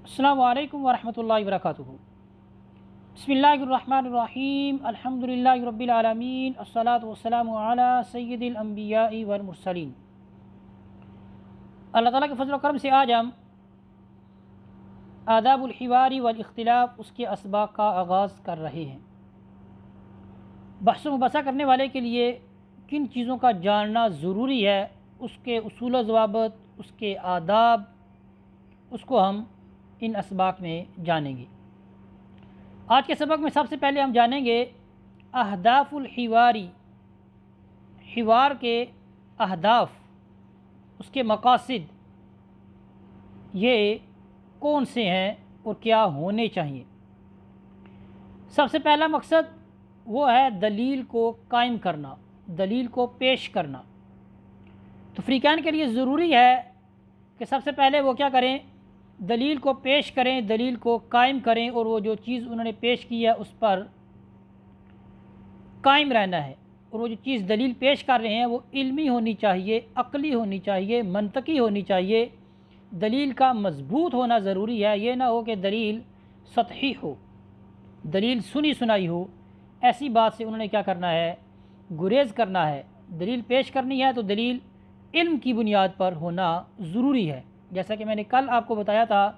السلام علیکم ورحمۃ اللہ وبرکاتہ۔ بسم اللہ الرحمن الرحیم، الحمدللہ رب العالمین، الصلاۃ والسلام علی سید الانبیاء والمرسلین۔ اللہ تعالیٰ کے فضل و کرم سے آج ہم آداب الحوار والاختلاف، اس کے اسباق کا آغاز کر رہے ہیں۔ بحث و مباحثہ کرنے والے کے لیے کن چیزوں کا جاننا ضروری ہے، اس کے اصول و ضوابط، اس کے آداب، اس کو ہم ان اسباق میں جانیں گے۔ آج کے سبق میں سب سے پہلے ہم جانیں گے اہداف الحواری، حوار کے اہداف، اس کے مقاصد یہ کون سے ہیں اور کیا ہونے چاہیے۔ سب سے پہلا مقصد وہ ہے دلیل کو قائم کرنا، دلیل کو پیش کرنا۔ تو فریقین کے لیے ضروری ہے کہ سب سے پہلے وہ کیا کریں، دلیل کو پیش کریں، دلیل کو قائم کریں، اور وہ جو چیز انہوں نے پیش کی ہے اس پر قائم رہنا ہے، اور وہ جو چیز دلیل پیش کر رہے ہیں وہ علمی ہونی چاہیے، عقلی ہونی چاہیے، منطقی ہونی چاہیے۔ دلیل کا مضبوط ہونا ضروری ہے، یہ نہ ہو کہ دلیل سطحی ہو، دلیل سنی سنائی ہو۔ ایسی بات سے انہوں نے کیا کرنا ہے، گریز کرنا ہے۔ دلیل پیش کرنی ہے تو دلیل علم کی بنیاد پر ہونا ضروری ہے۔ جیسا کہ میں نے کل آپ کو بتایا تھا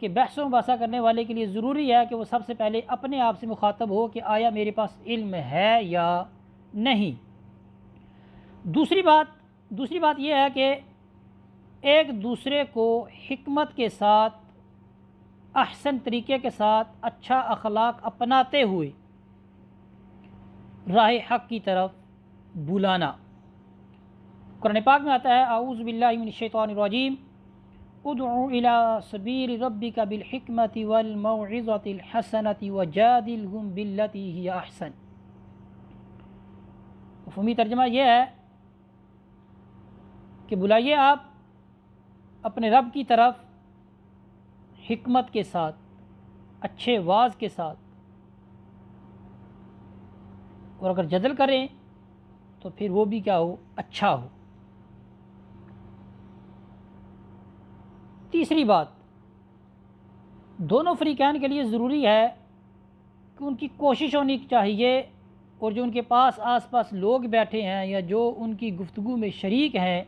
کہ بحث و مباحثہ کرنے والے کے لیے ضروری ہے کہ وہ سب سے پہلے اپنے آپ سے مخاطب ہو کہ آیا میرے پاس علم ہے یا نہیں۔ دوسری بات یہ ہے کہ ایک دوسرے کو حکمت کے ساتھ، احسن طریقے کے ساتھ، اچھا اخلاق اپناتے ہوئے راہ حق کی طرف بلانا۔ قرآن پاک میں آتا ہے اعوذ باللہ من الشیطان الرجیم، ادعو الی سبیل ربک بالحکمت والموعظۃ الحسنۃ وجادلہم باللتی ہی احسن۔ مفہومی ترجمہ یہ ہے کہ بلائیے آپ اپنے رب کی طرف حکمت کے ساتھ، اچھے واعظ کے ساتھ، اور اگر جدل کریں تو پھر وہ بھی کیا ہو، اچھا ہو۔ تیسری بات، دونوں فریقین کے لیے ضروری ہے کہ ان کی کوشش ہونی چاہیے، اور جو ان کے پاس آس پاس لوگ بیٹھے ہیں یا جو ان کی گفتگو میں شریک ہیں،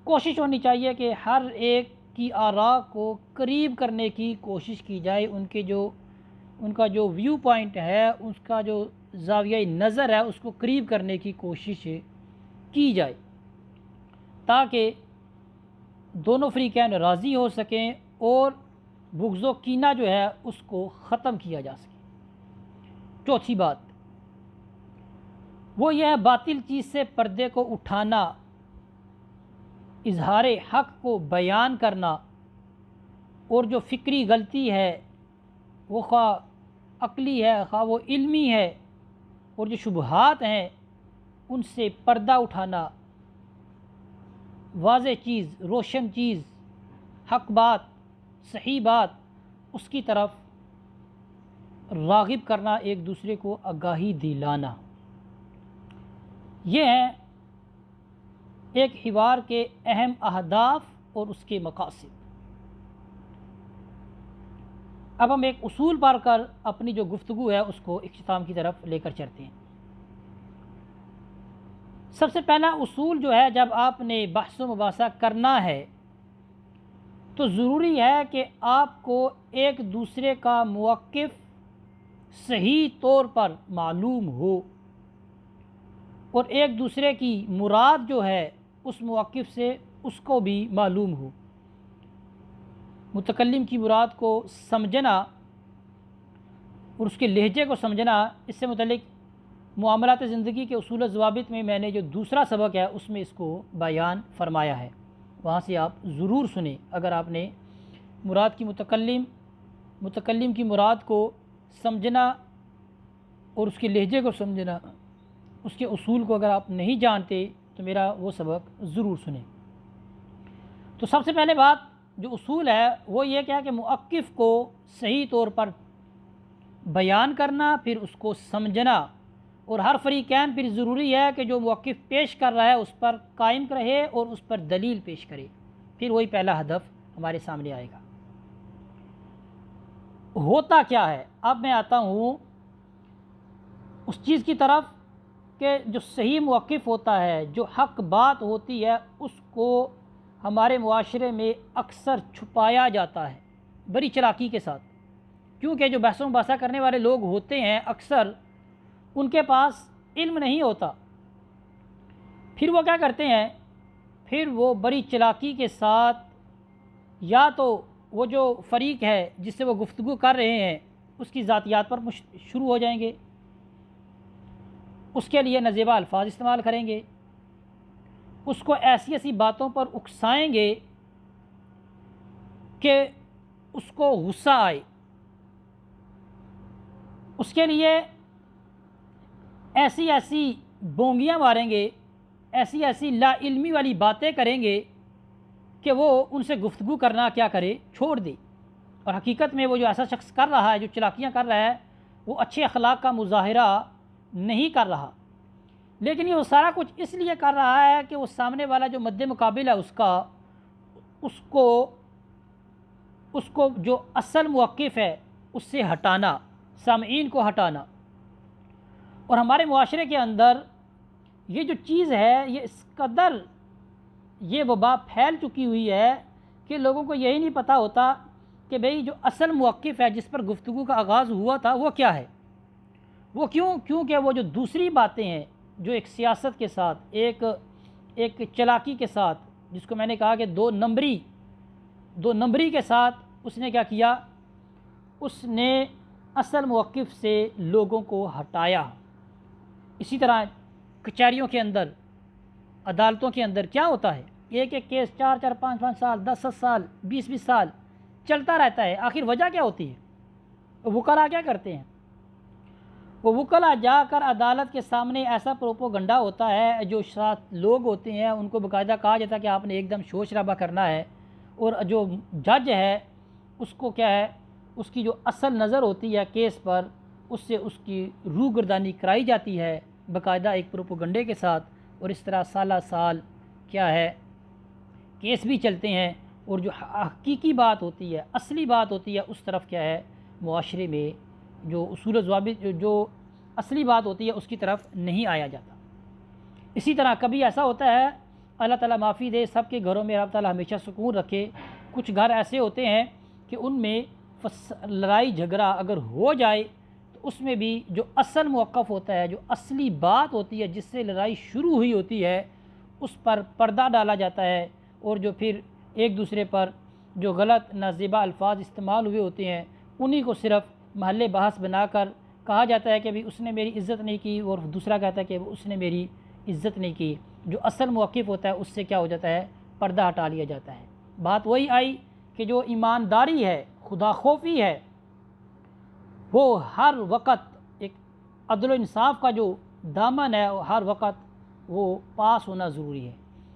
کوشش ہونی چاہیے کہ ہر ایک کی آراء کو قریب کرنے کی کوشش کی جائے، ان کا جو ویو پوائنٹ ہے، اس کا جو زاویہ نظر ہے، اس کو قریب کرنے کی کوشش کی جائے تاکہ دونوں فریقین راضی ہو سکیں اور بغض و کینہ جو ہے اس کو ختم کیا جا سکے۔ چوتھی بات وہ یہ ہے باطل چیز سے پردے کو اٹھانا، اظہار حق کو بیان کرنا، اور جو فکری غلطی ہے وہ خواہ عقلی ہے خواہ وہ علمی ہے، اور جو شبہات ہیں ان سے پردہ اٹھانا، واضح چیز، روشن چیز، حق بات، صحیح بات، اس کی طرف راغب کرنا، ایک دوسرے کو آگاہی دلانا۔ یہ ہیں ایک حوار کے اہم اہداف اور اس کے مقاصد۔ اب ہم ایک اصول پڑھ کر اپنی جو گفتگو ہے اس کو اختتام کی طرف لے کر چلتے ہیں۔ سب سے پہلا اصول جو ہے، جب آپ نے بحث و مباحثہ کرنا ہے تو ضروری ہے کہ آپ کو ایک دوسرے کا موقف صحیح طور پر معلوم ہو، اور ایک دوسرے کی مراد جو ہے اس موقف سے اس کو بھی معلوم ہو۔ متکلم کی مراد کو سمجھنا اور اس کے لہجے کو سمجھنا، اس سے متعلق معاملات زندگی کے اصول و ضوابط میں میں نے جو دوسرا سبق ہے اس میں اس کو بیان فرمایا ہے، وہاں سے آپ ضرور سنیں۔ اگر آپ نے مراد کی متکلم کی مراد کو سمجھنا اور اس کے لہجے کو سمجھنا، اس کے اصول کو اگر آپ نہیں جانتے تو میرا وہ سبق ضرور سنیں۔ تو سب سے پہلے بات جو اصول ہے وہ یہ کیا کہ موقف کو صحیح طور پر بیان کرنا، پھر اس کو سمجھنا، اور ہر فریقین پھر ضروری ہے کہ جو موقف پیش کر رہا ہے اس پر قائم رہے اور اس پر دلیل پیش کرے، پھر وہی پہلا ہدف ہمارے سامنے آئے گا۔ ہوتا کیا ہے؟ اب میں آتا ہوں اس چیز کی طرف کہ جو صحیح موقف ہوتا ہے، جو حق بات ہوتی ہے، اس کو ہمارے معاشرے میں اکثر چھپایا جاتا ہے بڑی چلاکی کے ساتھ، کیونکہ جو بحث و مباحثہ کرنے والے لوگ ہوتے ہیں اکثر ان کے پاس علم نہیں ہوتا، پھر وہ کیا کرتے ہیں، پھر وہ بڑی چلاکی کے ساتھ یا تو وہ جو فریق ہے جس سے وہ گفتگو کر رہے ہیں اس کی ذاتیات پر شروع ہو جائیں گے، اس کے لیے نازیبا الفاظ استعمال کریں گے، اس کو ایسی ایسی باتوں پر اکسائیں گے کہ اس کو غصہ آئے، اس کے لیے ایسی ایسی بونگیاں ماریں گے، ایسی ایسی لا علمی والی باتیں کریں گے کہ وہ ان سے گفتگو کرنا کیا کرے، چھوڑ دے۔ اور حقیقت میں وہ جو ایسا شخص کر رہا ہے، جو چلاکیاں کر رہا ہے، وہ اچھے اخلاق کا مظاہرہ نہیں کر رہا، لیکن یہ وہ سارا کچھ اس لیے کر رہا ہے کہ وہ سامنے والا جو مد مقابل ہے اس کو جو اصل موقف ہے اس سے ہٹانا، سامعین کو ہٹانا۔ اور ہمارے معاشرے کے اندر یہ جو چیز ہے یہ اس قدر یہ وبا پھیل چکی ہوئی ہے کہ لوگوں کو یہی نہیں پتہ ہوتا کہ بھئی جو اصل موقف ہے جس پر گفتگو کا آغاز ہوا تھا وہ کیا ہے، وہ کیونکہ وہ جو دوسری باتیں ہیں جو ایک سیاست کے ساتھ، ایک چلاکی کے ساتھ، جس کو میں نے کہا کہ دو نمبری کے ساتھ اس نے کیا کیا، اس نے اصل موقف سے لوگوں کو ہٹایا۔ اسی طرح کچہریوں کے اندر، عدالتوں کے اندر کیا ہوتا ہے، ایک کیس 4 5 سال 10 سال 20 سال چلتا رہتا ہے، آخر وجہ کیا ہوتی ہے؟ وکلاء کیا کرتے ہیں؟ وہ وکلاء جا کر عدالت کے سامنے ایسا پروپوگنڈا ہوتا ہے، جو ساتھ لوگ ہوتے ہیں ان کو باقاعدہ کہا جاتا ہے کہ آپ نے ایک دم شور شرابہ کرنا ہے، اور جو جج ہے اس کو کیا ہے، اس کی جو اصل نظر ہوتی ہے کیس پر، اس سے اس کی روگردانی کرائی جاتی ہے باقاعدہ ایک پروپوگنڈے کے ساتھ، اور اس طرح سالہ سال کیا ہے کیس بھی چلتے ہیں، اور جو حقیقی بات ہوتی ہے، اصلی بات ہوتی ہے، اس طرف کیا ہے معاشرے میں جو اصول و ضوابط جو اصلی بات ہوتی ہے اس کی طرف نہیں آیا جاتا۔ اسی طرح کبھی ایسا ہوتا ہے، اللہ تعالیٰ معافی دے، سب کے گھروں میں رب تعالیٰ ہمیشہ سکون رکھے، کچھ گھر ایسے ہوتے ہیں کہ ان میں لڑائی جھگڑا اگر ہو جائے تو اس میں بھی جو اصل موقف ہوتا ہے، جو اصلی بات ہوتی ہے جس سے لڑائی شروع ہوئی ہوتی ہے، اس پر پردہ ڈالا جاتا ہے، اور جو پھر ایک دوسرے پر جو غلط نازیبا الفاظ استعمال ہوئے ہوتے ہیں انہی کو صرف محل بحث بنا کر کہا جاتا ہے کہ بھی اس نے میری عزت نہیں کی، اور دوسرا کہتا ہے کہ اس نے میری عزت نہیں کی۔ جو اصل موقف ہوتا ہے اس سے کیا ہو جاتا ہے، پردہ ہٹا لیا جاتا ہے۔ بات وہی آئی کہ جو ایمانداری ہے، خدا خوفی ہے، وہ ہر وقت ایک عدل و انصاف کا جو دامن ہے ہر وقت وہ پاس ہونا ضروری ہے۔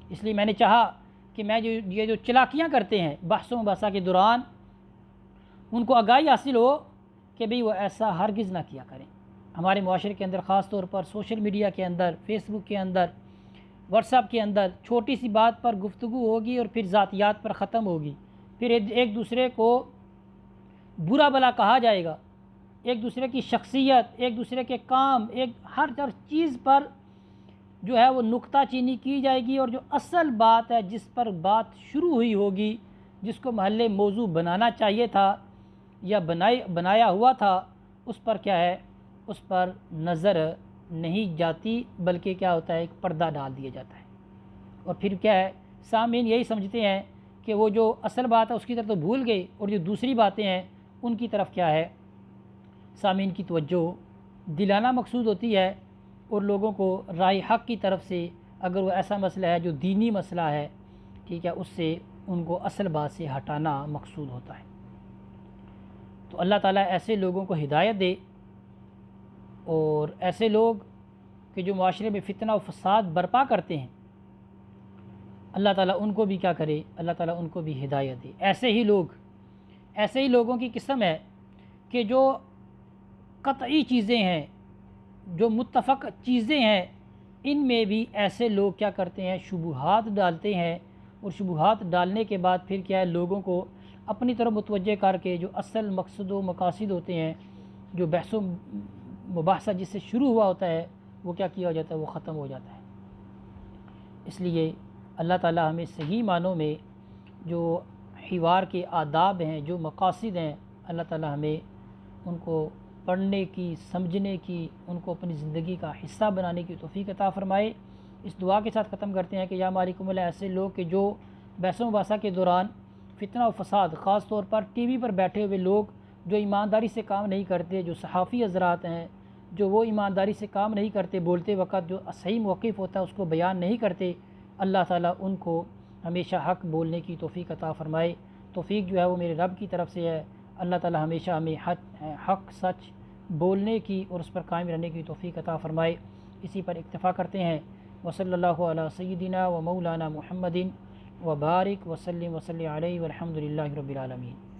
اس لیے میں نے چاہا کہ میں یہ جو چلاکیاں کرتے ہیں بحث و مباحثہ کے دوران، ان کو آگاہی حاصل ہو کہ بھئی وہ ایسا ہرگز نہ کیا کریں۔ ہمارے معاشرے کے اندر خاص طور پر سوشل میڈیا کے اندر، فیس بک کے اندر، واٹس ایپ کے اندر چھوٹی سی بات پر گفتگو ہوگی اور پھر ذاتیات پر ختم ہوگی، پھر ایک دوسرے کو برا بھلا کہا جائے گا، ایک دوسرے کی شخصیت، ایک دوسرے کے کام، ہر چیز پر جو ہے وہ نکتہ چینی کی جائے گی، اور جو اصل بات ہے جس پر بات شروع ہوئی ہوگی، جس کو محل موضوع بنانا چاہیے تھا یا بنایا ہوا تھا، اس پر کیا ہے، اس پر نظر نہیں جاتی، بلکہ کیا ہوتا ہے ایک پردہ ڈال دیا جاتا ہے، اور پھر کیا ہے سامعین یہی سمجھتے ہیں کہ وہ جو اصل بات ہے اس کی طرف تو بھول گئے، اور جو دوسری باتیں ہیں ان کی طرف کیا ہے سامعین کی توجہ دلانا مقصود ہوتی ہے، اور لوگوں کو رائے حق کی طرف سے اگر وہ ایسا مسئلہ ہے جو دینی مسئلہ ہے، ٹھیک ہے، اس سے ان کو اصل بات سے ہٹانا مقصود ہوتا ہے۔ تو اللہ تعالیٰ ایسے لوگوں کو ہدایت دے، اور ایسے لوگ کہ جو معاشرے میں فتنہ و فساد برپا کرتے ہیں، اللہ تعالیٰ ان کو بھی کیا کرے، اللہ تعالیٰ ان کو بھی ہدایت دے۔ ایسے ہی لوگوں کی قسم ہے کہ جو قطعی چیزیں ہیں، جو متفق چیزیں ہیں، ان میں بھی ایسے لوگ کیا کرتے ہیں، شبہات ڈالتے ہیں، اور شبہات ڈالنے کے بعد پھر کیا ہے لوگوں کو اپنی طرف متوجہ کر کے جو اصل مقصد و مقاصد ہوتے ہیں، جو بحث و مباحثہ جس سے شروع ہوا ہوتا ہے، وہ کیا کیا جاتا ہے، وہ ختم ہو جاتا ہے۔ اس لیے اللہ تعالیٰ ہمیں صحیح معنوں میں جو حوار کے آداب ہیں، جو مقاصد ہیں، اللہ تعالیٰ ہمیں ان کو پڑھنے کی، سمجھنے کی، ان کو اپنی زندگی کا حصہ بنانے کی توفیق عطا فرمائے۔ اس دعا کے ساتھ ختم کرتے ہیں کہ یا مالک الملک، ایسے لوگ کہ جو بحث و مباحثہ کے دوران فتنہ و فساد، خاص طور پر ٹی وی پر بیٹھے ہوئے لوگ جو ایمانداری سے کام نہیں کرتے، جو صحافی حضرات ہیں جو وہ ایمانداری سے کام نہیں کرتے، بولتے وقت جو صحیح موقف ہوتا ہے اس کو بیان نہیں کرتے، اللہ تعالیٰ ان کو ہمیشہ حق بولنے کی توفیق عطا فرمائے۔ توفیق جو ہے وہ میرے رب کی طرف سے ہے۔ اللہ تعالیٰ ہمیشہ ہمیں حق سچ بولنے کی اور اس پر قائم رہنے کی توفیق عطا فرمائے۔ اسی پر اکتفا کرتے ہیں۔ وصلی اللہ علی سیدنا و مولانا محمد و بارک وسلم علیہ والحمد للہ رب العالمین۔